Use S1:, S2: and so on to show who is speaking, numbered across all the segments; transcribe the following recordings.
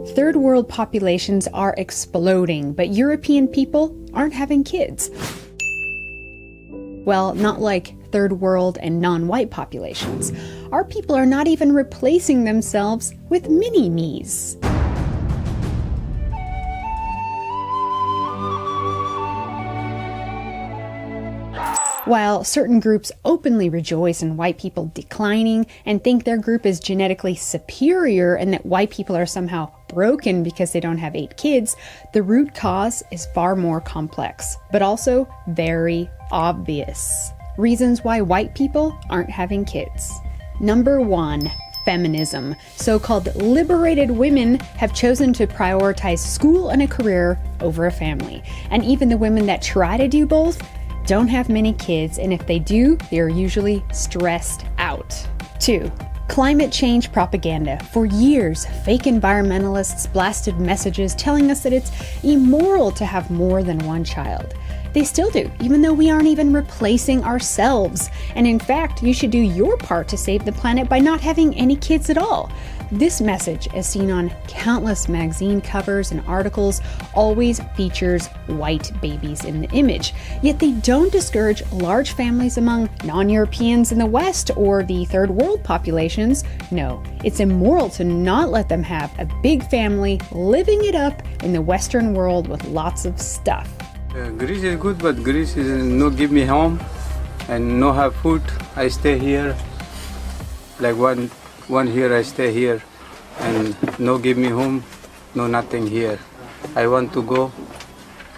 S1: Third world populations are exploding, but European people aren't having kids. Well, not like third world and non-white populations. Our people are not even replacing themselves with mini-me's. While certain groups openly rejoice in white people declining and think their group is genetically superior and that white people are somehow broken because they don't have 8 kids, the root cause is far more complex, but also very obvious. Reasons why white people aren't having kids. Number 1. Feminism. So-called liberated women have chosen to prioritize school and a career over a family. And even the women that try to do both don't have many kids, and if they do, they're usually stressed out. 2. Climate change propaganda. For years, fake environmentalists blasted messages telling us that it's immoral to have more than one child. They still do, even though we aren't even replacing ourselves. And in fact, you should do your part to save the planet by not having any kids at all. This message, as seen on countless magazine covers and articles, always features white babies in the image. Yet they don't discourage large families among non-Europeans in the West or the third world populations. No, it's immoral to not let them have a big family living it up in the Western world with lots of stuff.
S2: Greece is good, but Greece is no give me home and no have food. I stay here, like one here I stay here, and no give me home, no nothing here. I want to go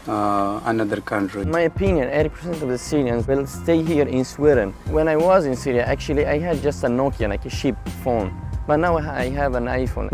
S2: another country.
S3: In my opinion, 80% of the Syrians will stay here in Sweden. When I was in Syria, actually I had just a Nokia, like a cheap phone. But now I have an iPhone.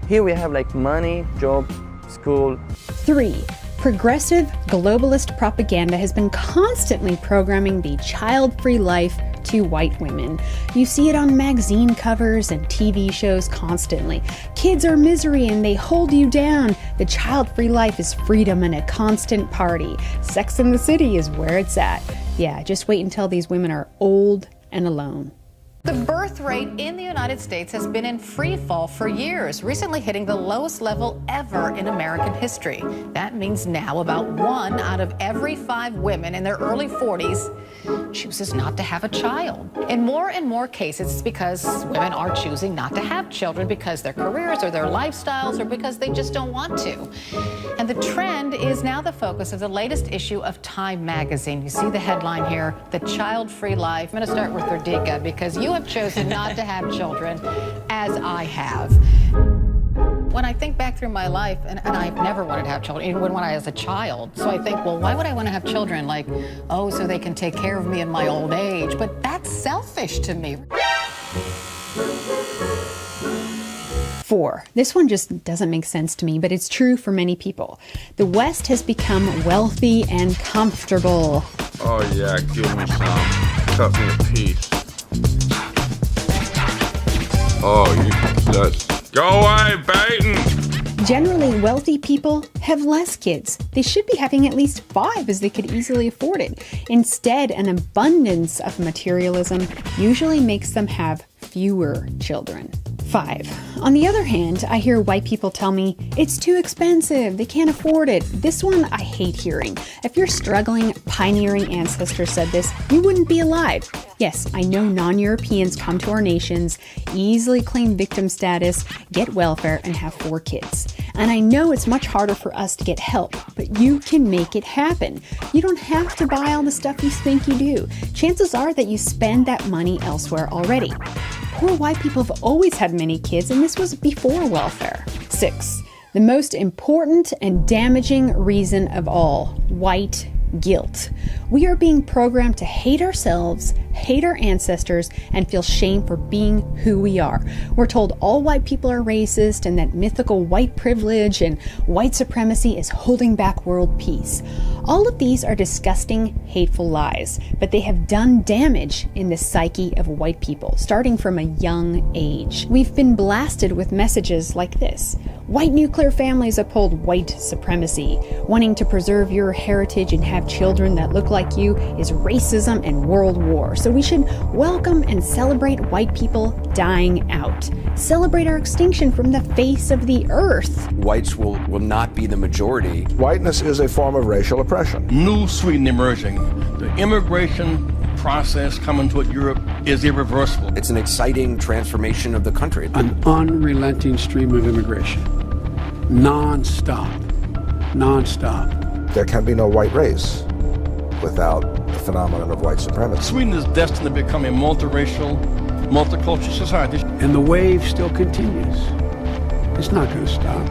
S3: Here we have like money, job, school.
S1: 3. Progressive globalist propaganda has been constantly programming the child-free life to white women. You see it on magazine covers and TV shows constantly. Kids are misery and they hold you down. The child-free life is freedom and a constant party. Sex in the City is where it's at. Yeah, just wait until these women are old and alone.
S4: The birth rate in the United States has been in free fall for years, recently hitting the lowest level ever in American history. That means now about 1 out of every 5 women in their early 40s chooses not to have a child. In more and more cases, it's because women are choosing not to have children because their careers or their lifestyles or because they just don't want to. And the trend is now the focus of the latest issue of Time magazine. You see the headline here, The Child-Free Life. I'm going to start with Radhika because you have chosen not to have children, as I have. When I think back through my life, and I've never wanted to have children, even when I was a child. So I think, well, why would I want to have children? Like, oh, so they can take care of me in my old age. But that's selfish to me.
S1: 4. This one just doesn't make sense to me, but it's true for many people. The West has become wealthy and comfortable.
S5: Oh yeah, give me some. Cut me a piece. Oh, you just go away, baiting.
S1: Generally, wealthy people have less kids. They should be having at least 5 as they could easily afford it. Instead, an abundance of materialism usually makes them have fewer children. 5. On the other hand, I hear white people tell me, it's too expensive, they can't afford it. This one I hate hearing. If your struggling, pioneering ancestor said this, you wouldn't be alive. Yes, I know non-Europeans come to our nations, easily claim victim status, get welfare, and have 4 kids. And I know it's much harder for us to get help, but you can make it happen. You don't have to buy all the stuff you think you do. Chances are that you spend that money elsewhere already. Poor white people have always had many kids, and this was before welfare. 6. The most important and damaging reason of all, white guilt. We are being programmed to hate ourselves, hate our ancestors, and feel shame for being who we are. We're told all white people are racist and that mythical white privilege and white supremacy is holding back world peace. All of these are disgusting, hateful lies, but they have done damage in the psyche of white people, starting from a young age. We've been blasted with messages like this. White nuclear families uphold white supremacy. Wanting to preserve your heritage and have children that look like you is racism and world war. So we should welcome and celebrate white people dying out. Celebrate our extinction from the face of the earth.
S6: Whites will not be the majority.
S7: Whiteness is a form of racial oppression.
S8: New Sweden emerging. The immigration process coming toward Europe is irreversible.
S6: It's an exciting transformation of the country.
S9: An unrelenting stream of immigration. Non-stop.
S7: There can be no white race without the phenomenon of white supremacy.
S8: Sweden is destined to become a multiracial, multicultural society.
S9: And the wave still continues. It's not going to stop.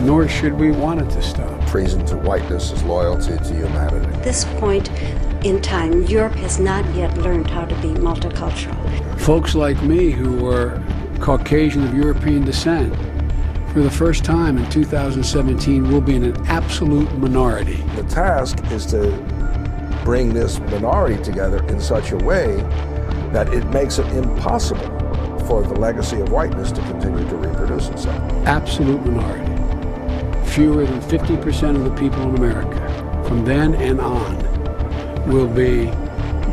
S9: Nor should we want it to stop.
S7: Treason to whiteness is loyalty to humanity.
S10: At this point in time, Europe has not yet learned how to be multicultural.
S9: Folks like me who were Caucasian of European descent, for the first time in 2017, will be in an absolute minority.
S7: The task is to bring this minority together in such a way that it makes it impossible for the legacy of whiteness to continue to reproduce itself.
S9: Absolute minority. Fewer than 50% of the people in America, from then and on, will be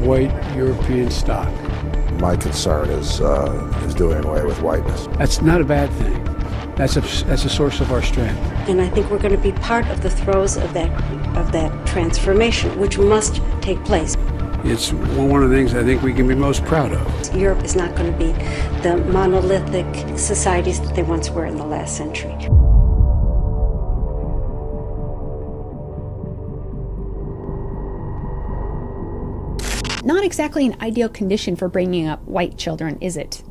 S9: white European stock.
S7: My concern is doing away with whiteness.
S9: That's not a bad thing. That's a source of our strength.
S10: And I think we're going to be part of the throes of that transformation, which must take place.
S9: It's one of the things I think we can be most proud of.
S10: Europe is not going to be the monolithic societies that they once were in the last century.
S1: Not exactly an ideal condition for bringing up white children, is it?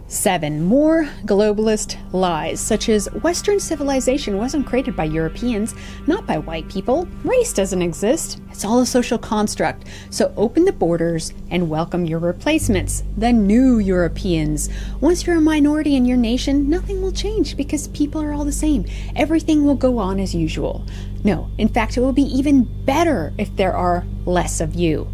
S1: 7. More globalist lies, such as Western civilization wasn't created by Europeans, not by white people. Race doesn't exist. It's all a social construct. So open the borders and welcome your replacements, the new Europeans. Once you're a minority in your nation, nothing will change because people are all the same. Everything will go on as usual. No, in fact, it will be even better if there are less of you.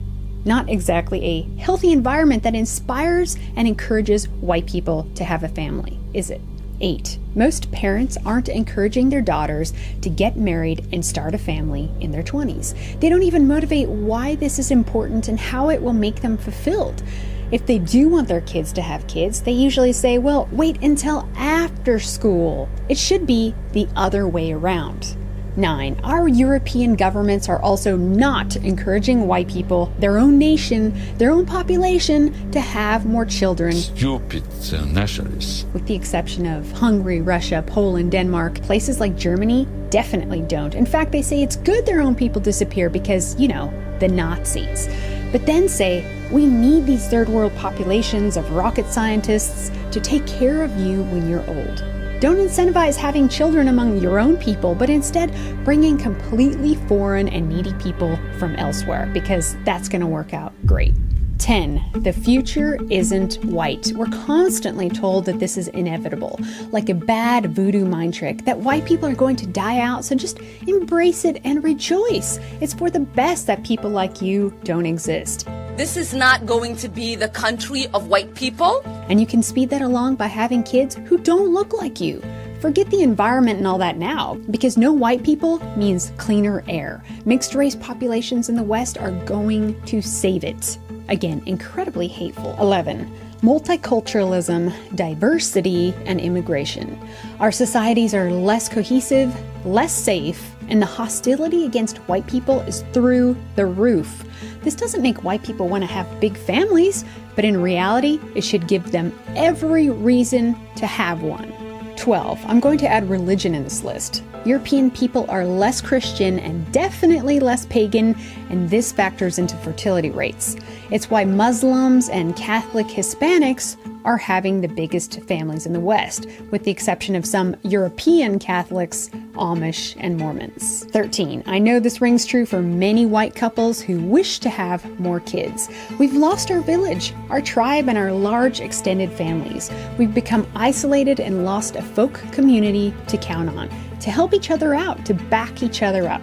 S1: Not exactly a healthy environment that inspires and encourages white people to have a family, is it? 8. Most parents aren't encouraging their daughters to get married and start a family in their 20s. They don't even motivate why this is important and how it will make them fulfilled. If they do want their kids to have kids, they usually say, well, wait until after school. It should be the other way around. 9. Our European governments are also not encouraging white people, their own nation, their own population, to have more children.
S5: Stupid nationalists.
S1: With the exception of Hungary, Russia, Poland, Denmark, places like Germany definitely don't. In fact, they say it's good their own people disappear because, the Nazis. But then say, we need these third world populations of rocket scientists to take care of you when you're old. Don't incentivize having children among your own people, but instead bring in completely foreign and needy people from elsewhere, because that's going to work out great. 10. The future isn't white. We're constantly told that this is inevitable, like a bad voodoo mind trick, that white people are going to die out, so just embrace it and rejoice. It's for the best that people like you don't exist.
S11: This is not going to be the country of white people.
S1: And you can speed that along by having kids who don't look like you. Forget the environment and all that now, because no white people means cleaner air. Mixed race populations in the West are going to save it. Again, incredibly hateful. 11. Multiculturalism, diversity, and immigration. Our societies are less cohesive, less safe, and the hostility against white people is through the roof. This doesn't make white people want to have big families, but in reality, it should give them every reason to have one. 12. I'm going to add religion in this list. European people are less Christian and definitely less pagan, and this factors into fertility rates. It's why Muslims and Catholic Hispanics are having the biggest families in the West, with the exception of some European Catholics, Amish, and Mormons. 13. I know this rings true for many white couples who wish to have more kids. We've lost our village, our tribe, and our large extended families. We've become isolated and lost a folk community to count on, to help each other out, to back each other up.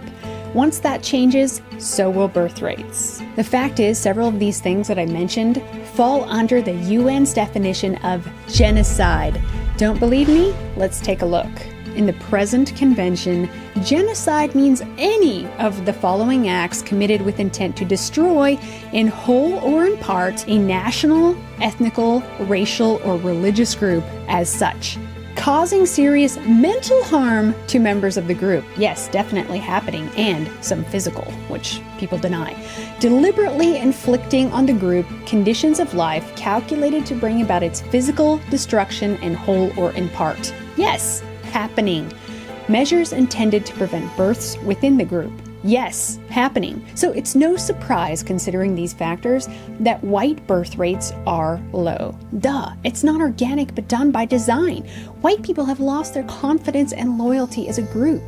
S1: Once that changes, so will birth rates. The fact is, several of these things that I mentioned fall under the UN's definition of genocide. Don't believe me? Let's take a look. in the present convention, genocide means any of the following acts committed with intent to destroy, in whole or in part, a national, ethnical, racial, or religious group as such. Causing serious mental harm to members of the group. Yes, definitely happening, and some physical, which people deny. Deliberately inflicting on the group conditions of life calculated to bring about its physical destruction in whole or in part. Yes, happening. Measures intended to prevent births within the group. Yes, happening. So it's no surprise, considering these factors, that white birth rates are low. Duh, it's not organic but done by design. White people have lost their confidence and loyalty as a group.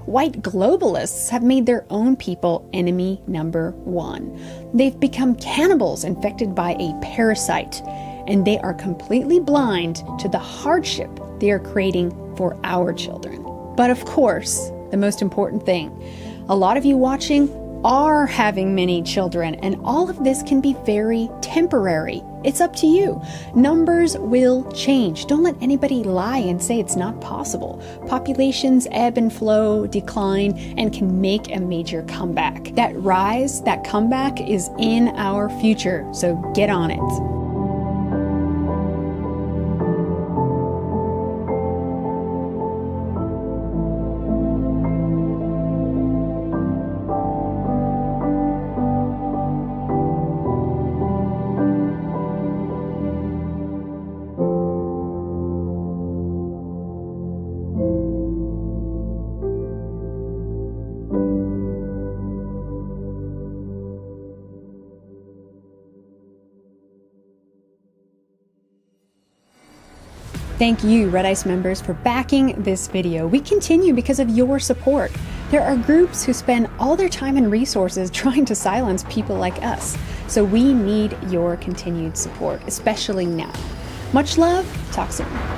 S1: White globalists have made their own people enemy number one. They've become cannibals infected by a parasite, and they are completely blind to the hardship they are creating for our children. But of course, the most important thing, a lot of you watching are having many children, and all of this can be very temporary. It's up to you. Numbers will change. Don't let anybody lie and say it's not possible. Populations ebb and flow, decline, and can make a major comeback. That rise, that comeback is in our future, so get on it. Thank you, Red Ice members, for backing this video. We continue because of your support. There are groups who spend all their time and resources trying to silence people like us. So we need your continued support, especially now. Much love. Talk soon.